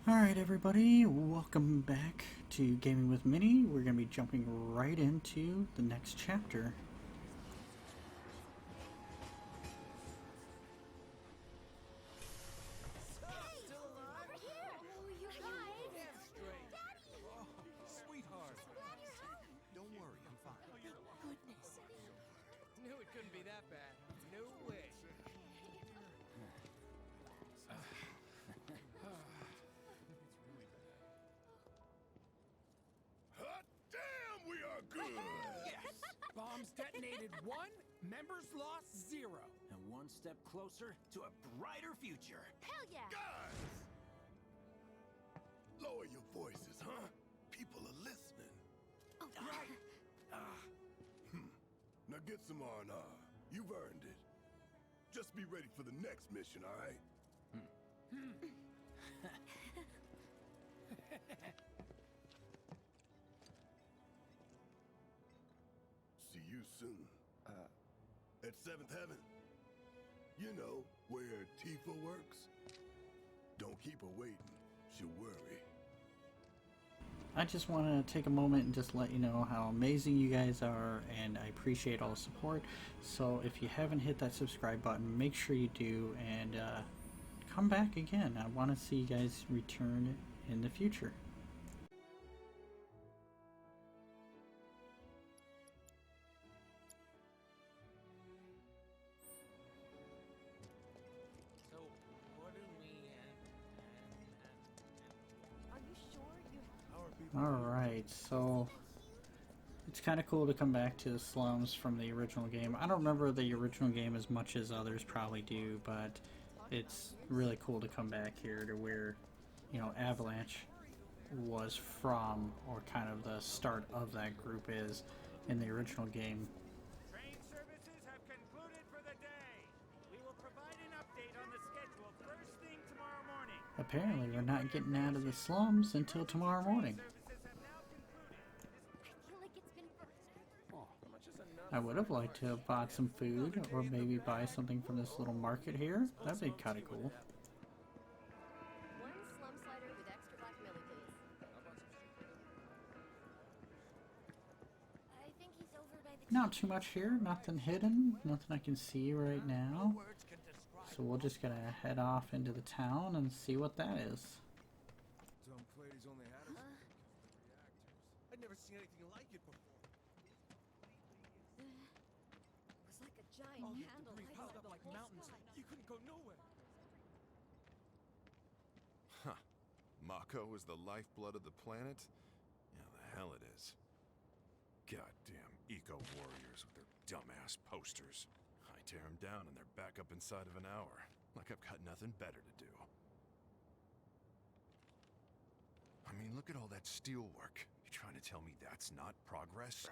Alright everybody, welcome back to Gaming with Minnie. We're going to be jumping right into the next chapter. Bombs detonated 1, members lost 0. And one step closer to a brighter future. Hell yeah! Guys! Lower your voices, huh? People are listening. Oh, right. Now get some R&R. You've earned it. Just be ready for the next mission, all right? See you soon. At 7th Heaven. You know, where Tifa works. Don't keep her waiting. She'll worry. I just want to take a moment and just let you know how amazing you guys are, and I appreciate all the support. So if you haven't hit that subscribe button, make sure you do, and come back again. I want to see you guys return in the future. Alright, so it's kind of cool to come back to the slums from the original game. I don't remember the original game as much as others probably do, but it's really cool to come back here to where, you know, Avalanche was from, or kind of the start of that group is in the original game. Train services have concluded for the day. We will provide an update on the schedule first thing tomorrow morning. Apparently we're not getting out of the slums until tomorrow morning. I would have liked to have bought some food, or maybe buy something from this little market here. That'd be kind of cool. One slum slider with extra black millie, please. I think he's over by the Not too much here, nothing hidden, nothing I can see right now. So we're just gonna head off into the town and see what that is. Dumb Platy's only had us reactors. I'd never seen anything like it before. It was like a giant All the candle debris lighting piled up up the like whole mountains. sky. You couldn't go nowhere. Huh. Mako is the lifeblood of the planet? Yeah, the hell it is. Goddamn eco-warriors with their dumbass posters. I tear them down and they're back up inside of an hour. Like I've got nothing better to do. I mean, look at all that steel work. You trying to tell me that's not progress?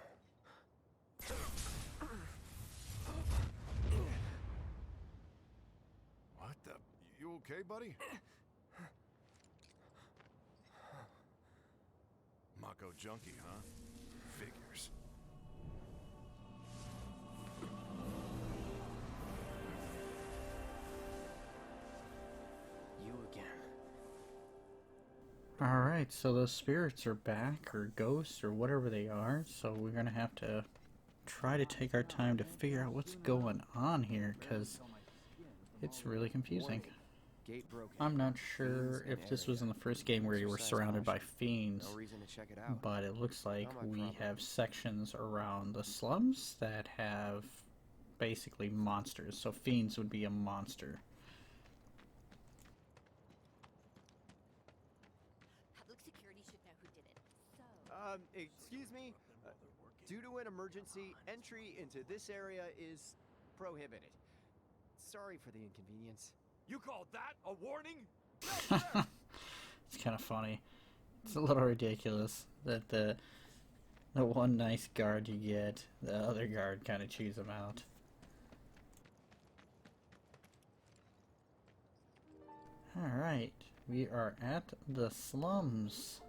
What the? You okay, buddy? Mako junkie, huh? Figures. You again. Alright, so those spirits are back, or ghosts, or whatever they are, so we're gonna have to try to take our time to figure out what's going on here, because it's really confusing. I'm not sure if this was in the first game where you were surrounded by fiends, but it looks like we have sections around the slums that have basically monsters, so fiends would be a monster. Public security should know who did it. So, Excuse me? Due to an emergency, entry into this area is prohibited. Sorry for the inconvenience. You call that a warning? It's kind of funny. It's a little ridiculous that the one nice guard you get, the other guard kind of chews him out. Alright, we are at the slums.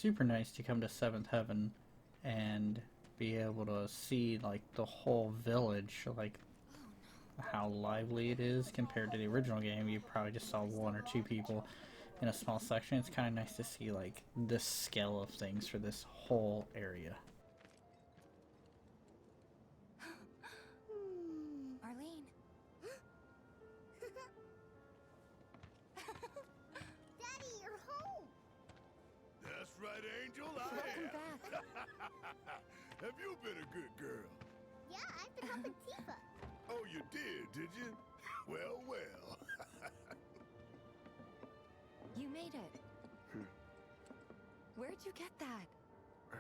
super nice to come to Seventh Heaven and be able to see like the whole village, like how lively it is compared to the original game. You probably just saw one or two people in a small section. It's kind of nice to see like the scale of things for this whole area. Marlene. Daddy, you're home. That's right, Angel. Welcome I am. back. Have you been a good girl? Yeah, I've been helping Tifa. Oh, you did you? Well, well. You made it. Where'd you get that?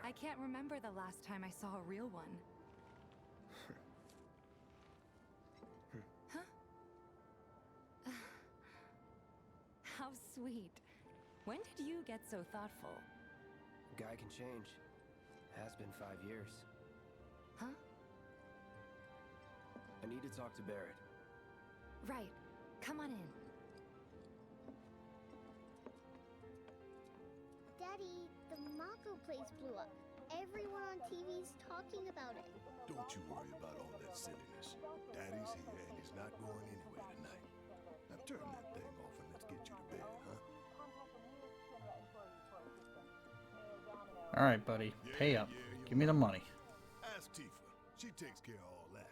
I can't remember the last time I saw a real one. Huh? How sweet. When did you get so thoughtful? Guy can change. Has been 5 years. Huh? I need to talk to Barret. Right. Come on in. Daddy, the Mako place blew up. Everyone on TV's talking about it. Don't you worry about all that silliness. Daddy's here and he's not going anywhere tonight. Now turn that thing off and let's get you to bed, huh? Alright, buddy. Pay up. Give me the money. Ask Tifa. She takes care of all that.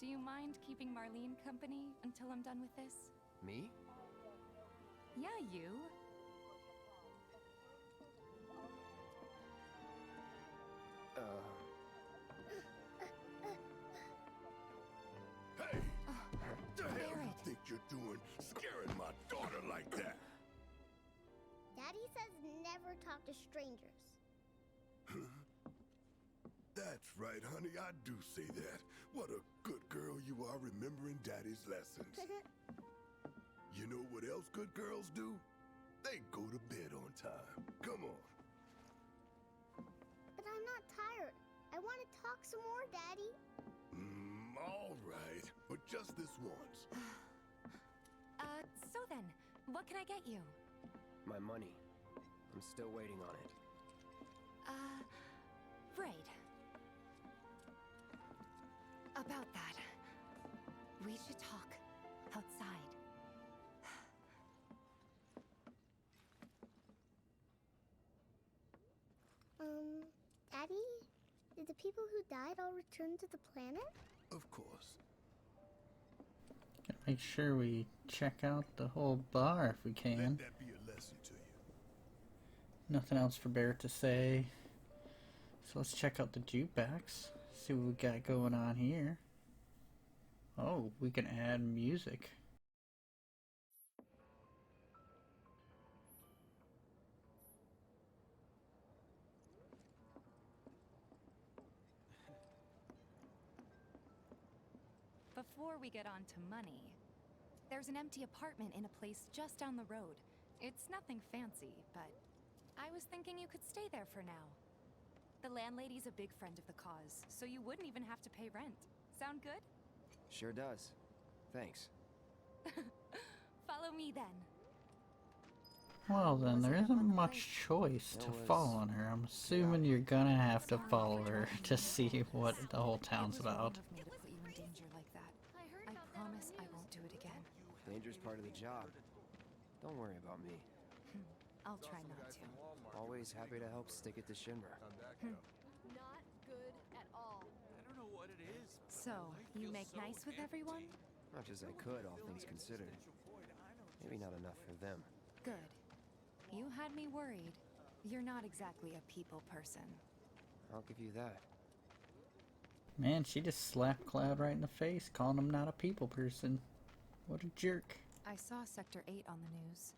Do you mind keeping Marlene company until I'm done with this? Me? Yeah, you. Hey! The hell you Barret. think you're doing scaring my daughter like that? Daddy says never talk to strangers. That's right, honey. I do say that. What a good girl you are remembering Daddy's lessons. You know what else good girls do? They go to bed on time. Come on. But I'm not tired. I want to talk some more, Daddy. All right. But just this once. So then, what can I get you? My money. I'm still waiting on it. Right. About that. We should talk outside. Daddy? Did the people who died all return to the planet? Of course. Gotta make sure we check out the whole bar if we can. Let that be a lesson to you. Nothing else for Barret to say. So let's check out the jukebox. See what we got going on here. Oh, we can add music. Before we get on to money, there's an empty apartment in a place just down the road. It's nothing fancy, but I was thinking you could stay there for now. The landlady's a big friend of the cause, so you wouldn't even have to pay rent. Sound good? Sure does. Thanks. Follow me then. Well then, Was there it up on isn't the much plate? choice to There was- follow her. I'm assuming you're gonna have to Sorry follow for her talking to you see into what this. the whole town's It was wrong about. of me to put you in danger like that. I heard I about promise that I on the won't do it again. Danger's part of the job. Don't worry about me. I'll try not to. Always happy to help stick it to Shinra. Not good at all. I don't know what it is. So, you make nice with everyone? Much as I could, all things considered. Maybe not enough for them. Good. You had me worried. You're not exactly a people person. I'll give you that. Man, she just slapped Cloud right in the face, calling him not a people person. What a jerk. I saw Sector 8 on the news.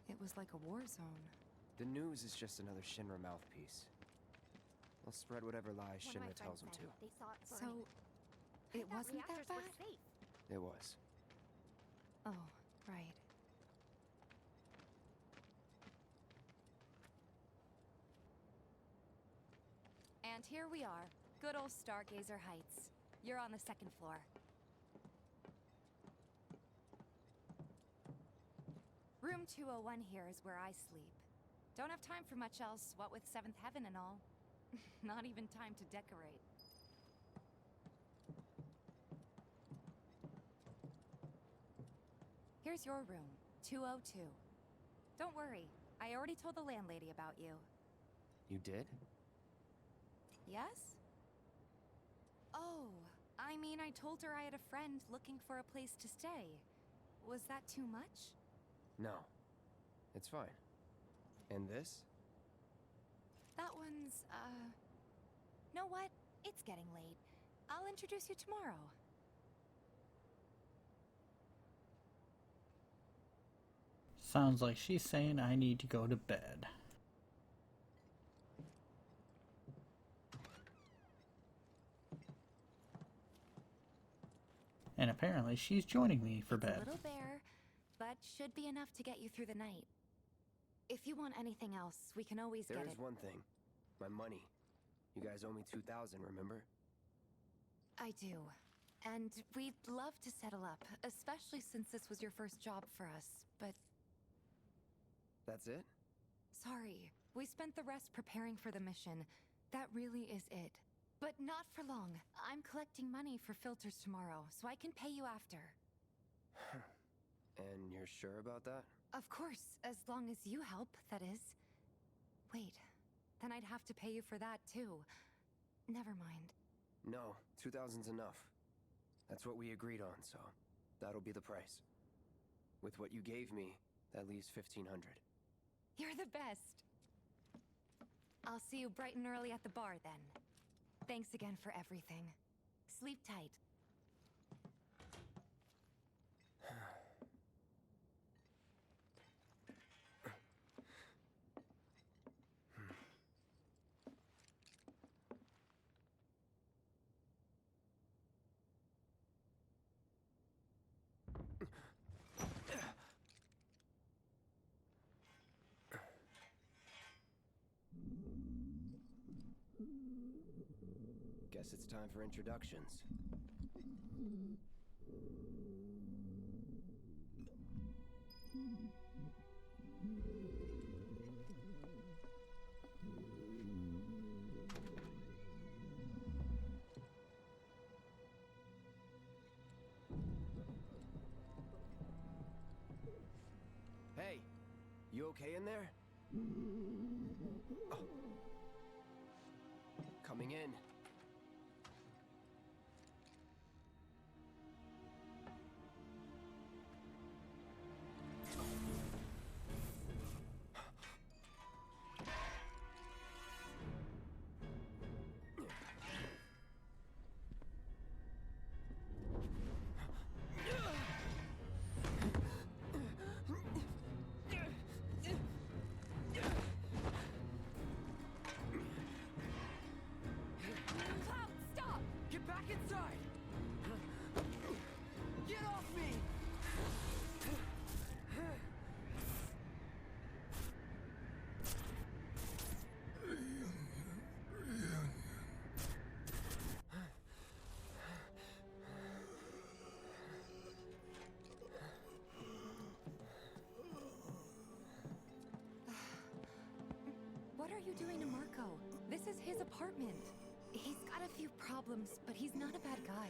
It was like a war zone. The news is just another Shinra mouthpiece. They'll spread whatever lies One of my Shinra tells them friends to. said they saw it So, burning. it I thought wasn't that reactors were bad? safe. It was. Oh, right. And here we are. Good old Stargazer Heights. You're on the second floor. Room 201 here is where I sleep. Don't have time for much else, what with 7th Heaven and all. Not even time to decorate. Here's your room, 202. Don't worry, I already told the landlady about you. You did? Yes? Oh, I mean, I told her I had a friend looking for a place to stay. Was that too much? No. It's fine. And this? That one's, know what? It's getting late. I'll introduce you tomorrow. Sounds like she's saying I need to go to bed. And apparently she's joining me for bed. It's a little bare, but should be enough to get you through the night. If you want anything else, we can always get it. There is one thing. My money. You guys owe me 2,000, remember? I do. And we'd love to settle up, especially since this was your first job for us, but... That's it? Sorry. We spent the rest preparing for the mission. That really is it. But not for long. I'm collecting money for filters tomorrow, so I can pay you after. And you're sure about that? Of course, as long as you help, that is. Wait, then I'd have to pay you for that too. Never mind. No, 2,000's enough. That's what we agreed on, so that'll be the price. With what you gave me, that leaves 1,500. You're the best. I'll see you bright and early at the bar then. Thanks again for everything. Sleep tight. Guess it's time for introductions. Hey, you okay in there? Oh. Coming in. What are you doing to Marco? This is his apartment. He's got a few problems, but he's not a bad guy.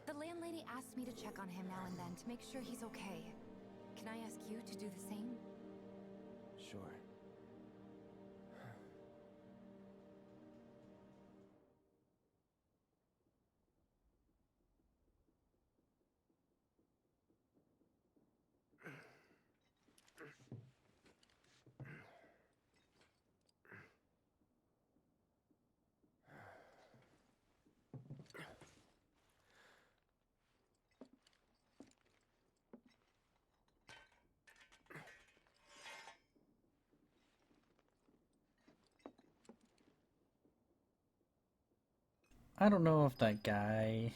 The landlady asked me to check on him now and then to make sure he's okay. Can I ask you to do the same? Sure. I don't know if that guy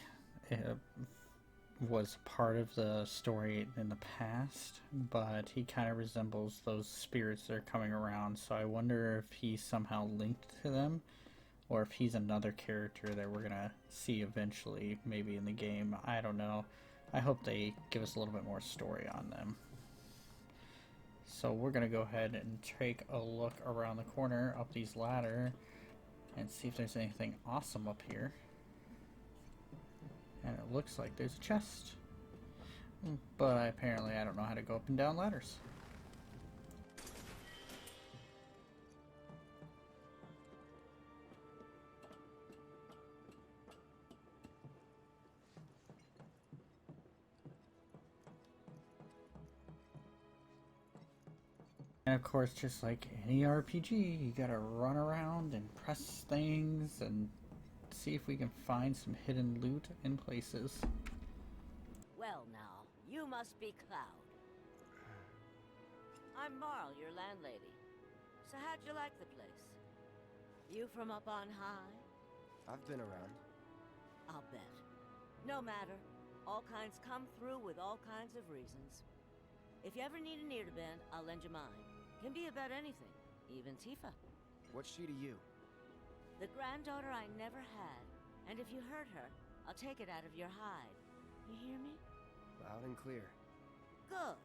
was part of the story in the past, but he kind of resembles those spirits that are coming around, so I wonder if he's somehow linked to them, or if he's another character that we're gonna see eventually, maybe in the game. I don't know. I hope they give us a little bit more story on them. So we're gonna go ahead and take a look around the corner up these ladder and see if there's anything awesome up here. And it looks like there's a chest. But apparently I don't know how to go up and down ladders. And of course, just like any RPG, you gotta run around and press things and see if we can find some hidden loot in places. Well now, you must be Cloud. I'm Marl, your landlady. So how'd you like the place? You from up on high? I've been around. I'll bet. No matter. All kinds come through with all kinds of reasons. If you ever need an ear to bend, I'll lend you mine. Can be about anything, even Tifa. What's she to you? The granddaughter I never had. And if you hurt her, I'll take it out of your hide. You hear me? Loud and clear. Good.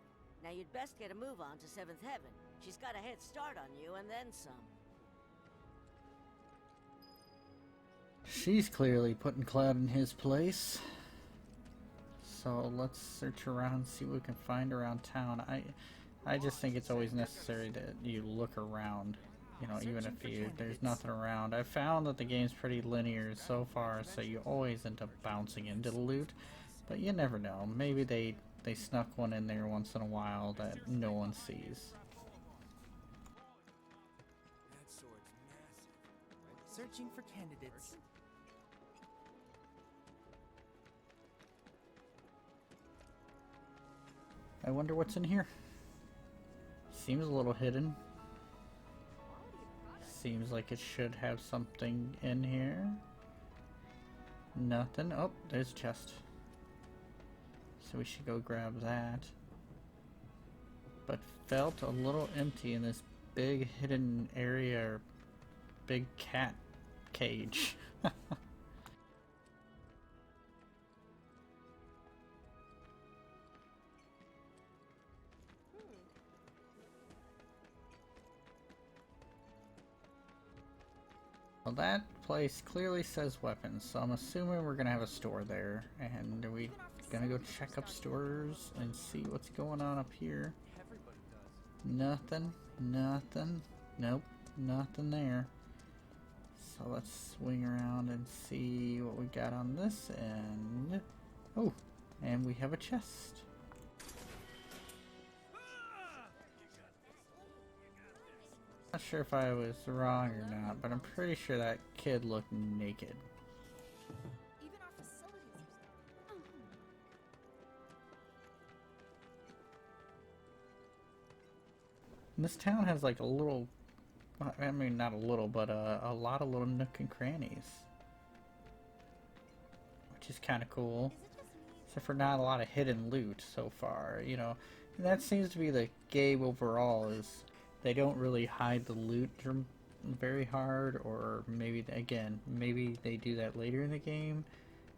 Now you'd best get a move on to 7th Heaven. She's got a head start on you and then some. She's clearly putting Cloud in his place. So let's search around, see what we can find around town. I just think it's always necessary that you look around. You know, even if there's nothing around. I found that the game's pretty linear so far, so you always end up bouncing into the loot. But you never know. Maybe they snuck one in there once in a while that no one sees. That sword's massive. Searching for candidates. I wonder what's in here. Seems a little hidden. Seems like it should have something in here. Nothing. Oh, there's a chest. So we should go grab that. But felt a little empty in this big hidden area, or big cat cage. Well, that place clearly says weapons, so I'm assuming we're gonna have a store there. And are we gonna go check up stores and see what's going on up here? Nothing, nothing, nope, nothing there. So let's swing around and see what we got on this end. Oh, and we have a chest. Not sure if I was wrong or not, but I'm pretty sure that kid looked naked. Even our facilities are And this town has like a little, I mean not a little, but a lot of little nook and crannies. Which is kind of cool. Except for not a lot of hidden loot so far, you know. And that seems to be the game overall, is they don't really hide the loot very hard, or maybe, again, maybe they do that later in the game,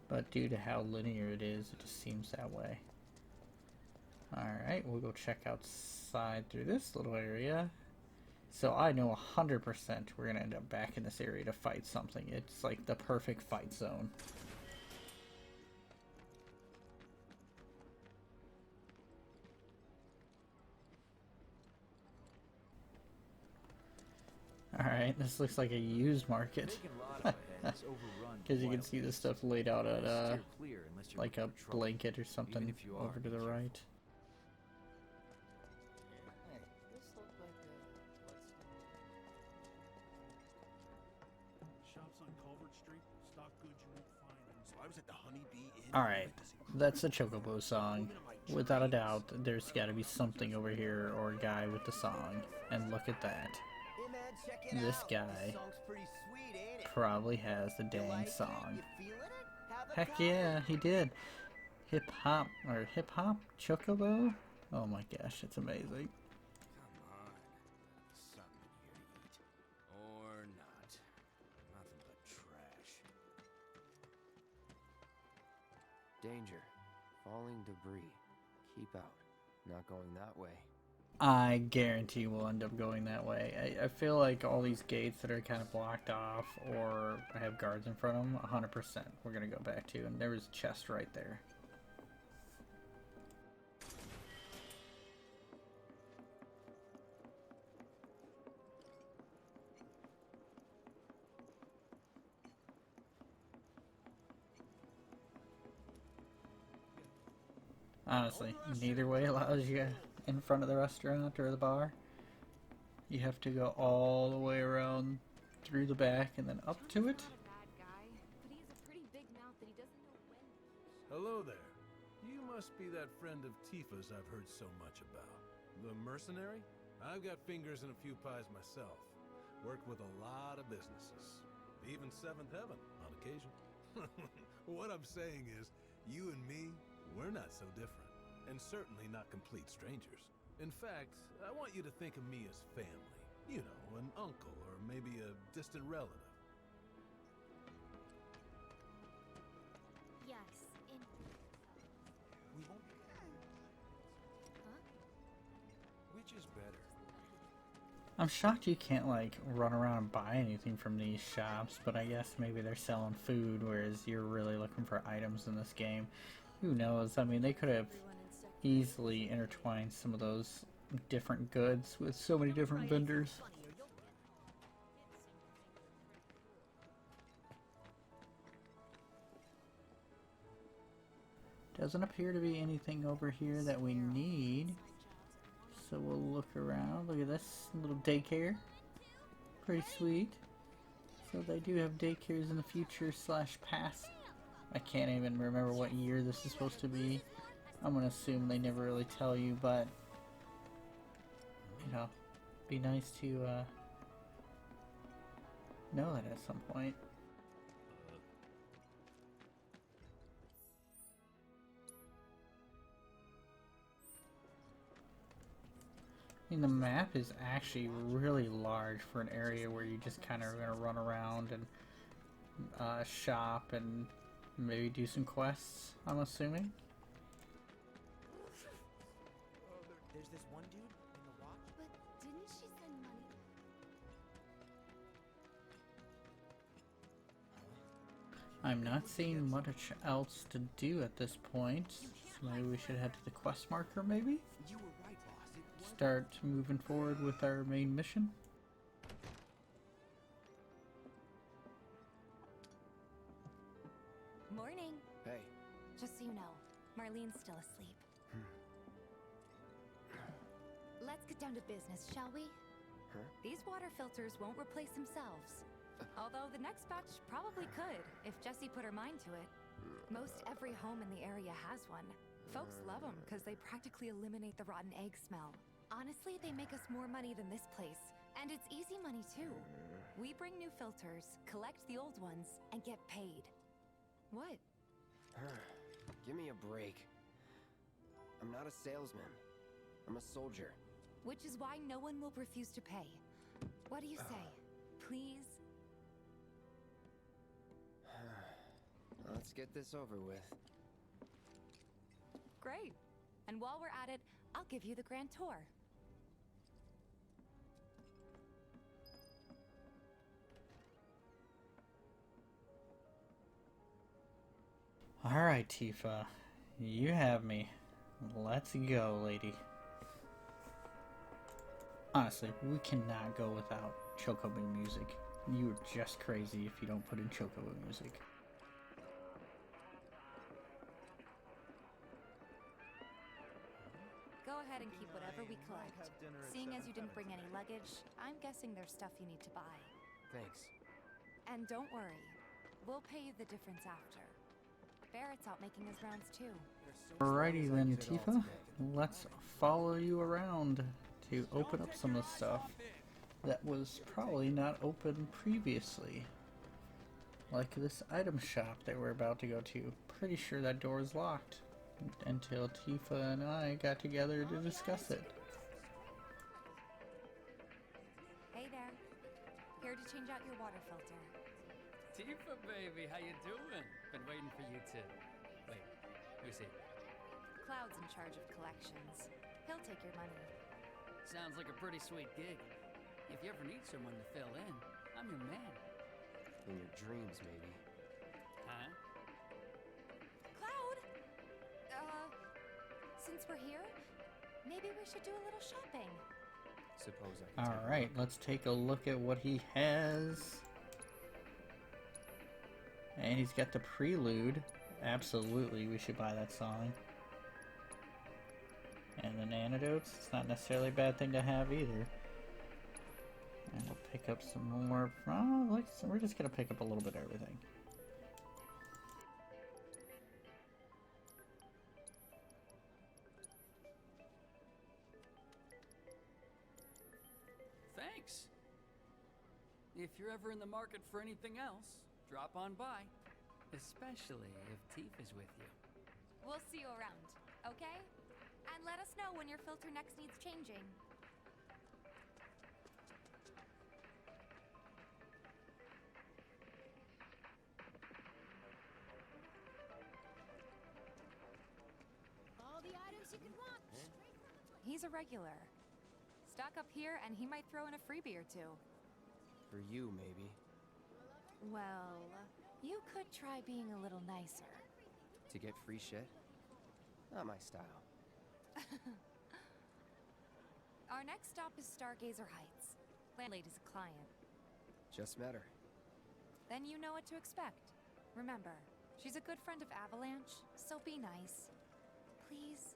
but due to how linear it is, it just seems that way. Alright, we'll go check outside through this little area. So I know 100% we're going to end up back in this area to fight something. It's like the perfect fight zone. Alright, this looks like a used market. Because you can see this stuff laid out at like a blanket or something over to the right. Alright, that's the Chocobo song. Without a doubt, there's gotta be something over here, or a guy with the song. And look at that. This guy probably has the dang song. Heck yeah, he did. Hip hop, or hip hop Chocobo? Oh my gosh, it's amazing. Come on. Something here to eat. Or not. Nothing but trash. Danger. Falling debris. Keep out. Not going that way. I guarantee we'll end up going that way. I feel like all these gates that are kind of blocked off or have guards in front of them, 100% we're going to go back to. And there was a chest right there. Honestly, neither way allows you in front of the restaurant or the bar. You have to go all the way around through the back and then up to it. Hello there. You must be that friend of Tifa's I've heard so much about. The mercenary? I've got fingers in a few pies myself. Worked with a lot of businesses. Even Seventh Heaven, on occasion. What I'm saying is, you and me, we're not so different. And certainly not complete strangers. In fact, I want you to think of me as family. You know, an uncle or maybe a distant relative. Yes, We won't. Huh? Which is better? I'm shocked you can't like run around and buy anything from these shops, but I guess maybe they're selling food, whereas you're really looking for items in this game. Who knows? I mean, they could have easily intertwined some of those different goods with so many different vendors. Doesn't appear to be anything over here that we need. So we'll look around. Look at this little daycare. Pretty sweet. So they do have daycares in the future / past. I can't even remember what year this is supposed to be. I'm gonna assume they never really tell you, but you know, be nice to know that at some point. I mean, the map is actually really large for an area where you just kind of are gonna run around and shop and maybe do some quests, I'm assuming. There's this one dude in the watch. But didn't she send money? I'm not seeing much else to do at this point. So maybe we should head to the quest marker, maybe? You were right, boss. It was Start moving forward with our main mission. Morning. Hey. Just so you know, Marlene's still asleep. Let's get down to business, shall we? Huh? These water filters won't replace themselves. Although the next batch probably could, if Jessie put her mind to it. Most every home in the area has one. Folks love them because they practically eliminate the rotten egg smell. Honestly, they make us more money than this place. And it's easy money too. We bring new filters, collect the old ones, and get paid. What? Give me a break. I'm not a salesman. I'm a soldier. Which is why no one will refuse to pay. What do you say? Please? Let's get this over with. Great. And while we're at it, I'll give you the grand tour. Alright, Tifa. You have me. Let's go, lady. Honestly, we cannot go without Chocobo music. You're just crazy if you don't put in Chocobo music. Go ahead and keep whatever we collect. Seeing as you didn't bring any luggage, I'm guessing there's stuff you need to buy. Thanks. And don't worry, we'll pay you the difference after. Barret's out making his rounds too. Alrighty then, Tifa. Let's follow you around to open up some of the stuff that was probably not open previously. Like this item shop that we're about to go to. Pretty sure that door is locked until Tifa and I got together to discuss it. Hey there. Here to change out your water filter. Tifa, baby, how you doing? Been waiting for you to... Wait, who's he? Cloud's in charge of collections. He'll take your money. Sounds like a pretty sweet gig. If you ever need someone to fill in, I'm your man. In your dreams, maybe. Huh? Cloud! Since we're here, maybe we should do a little shopping. Suppose I can take a Alright, look. let's take a look at what he has. And he's got the prelude. Absolutely, we should buy that song. And then antidotes, it's not necessarily a bad thing to have either. And we'll pick up some more. We're just gonna pick up a little bit of everything. Thanks. If you're ever in the market for anything else, drop on by. Especially if Tifa's with you. We'll see you around, okay? And let us know when your filter next needs changing. All the items you could want. He's a regular. Stock up here and he might throw in a freebie or two. For you, maybe. Well, you could try being a little nicer. To get free shit? Not my style. Our next stop is Stargazer Heights. Landlady's a client. Just met her. Then you know what to expect. Remember, she's a good friend of Avalanche, so be nice. Please?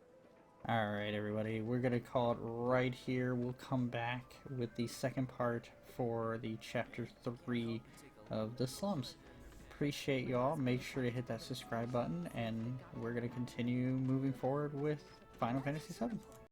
Alright everybody, we're gonna call it right here. We'll come back with the second part for the chapter 3 of the slums. Appreciate y'all. Make sure to hit that subscribe button, and we're gonna continue moving forward with Final Fantasy VII.